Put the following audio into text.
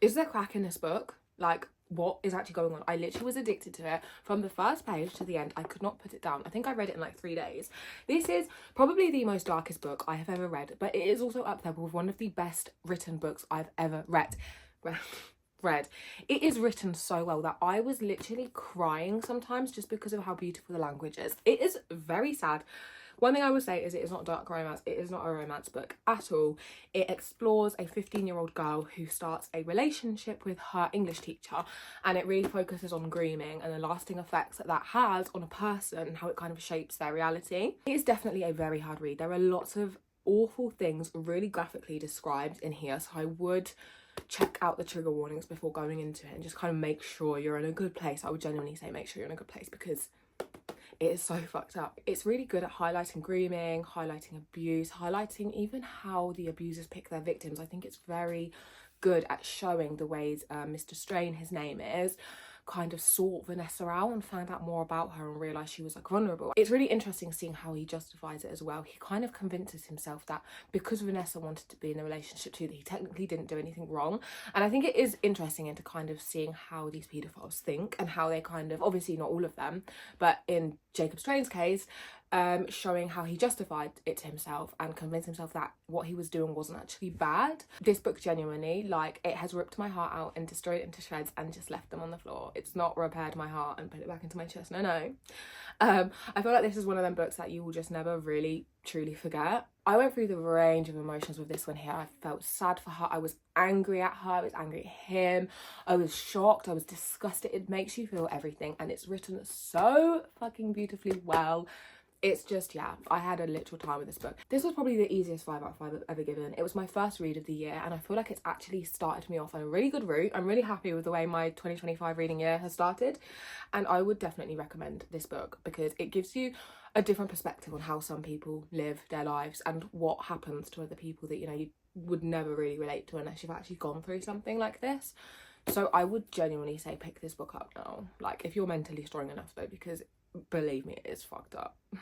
Is there crack in this book? Like, what is actually going on? I literally was addicted to it from the first page to the end. I could not put it down. I think I read it in like 3 days. This is probably the most darkest book I have ever read, but it is also up there with one of the best written books I've ever read. Read. It is written so well that I was literally crying sometimes just because of how beautiful the language is. It is very sad. One thing I would say is it is not dark romance. It is not a romance book at all. It explores a 15-year-old girl who starts a relationship with her English teacher, and it really focuses on grooming and the lasting effects that that has on a person and how it kind of shapes their reality. It is definitely a very hard read. There are lots of awful things really graphically described in here, so I would check out the trigger warnings before going into it and just kind of make sure you're in a good place. I would genuinely say make sure you're in a good place, because it is so fucked up. It's really good at highlighting grooming, highlighting abuse, highlighting even how the abusers pick their victims. I think it's very good at showing the ways Mr. Strain, his name is, kind of sought Vanessa out and found out more about her and realised she was like vulnerable. It's really interesting seeing how he justifies it as well. He kind of convinces himself that because Vanessa wanted to be in a relationship too, that he technically didn't do anything wrong. And I think it is interesting into kind of seeing how these paedophiles think and how they kind of, obviously not all of them, but in Jacob Strain's case, showing how he justified it to himself and convinced himself that what he was doing wasn't actually bad. This book genuinely, like, it has ripped my heart out and destroyed it into shreds and just left them on the floor. It's not repaired my heart and put it back into my chest. No. I feel like this is one of them books that you will just never really truly forget. I went through the range of emotions with this one here. I felt sad for her. I was angry at her. I was angry at him. I was shocked. I was disgusted. It makes you feel everything, and it's written so fucking beautifully well. It's just, yeah, I had a literal time with this book. This was probably the easiest 5 out of 5 I've ever given. It was my first read of the year, and I feel like it's actually started me off on a really good route. I'm really happy with the way my 2025 reading year has started, and I would definitely recommend this book because it gives you a different perspective on how some people live their lives and what happens to other people that, you know, you would never really relate to unless you've actually gone through something like this. So I would genuinely say pick this book up now, like if you're mentally strong enough though, because believe me, it is fucked up.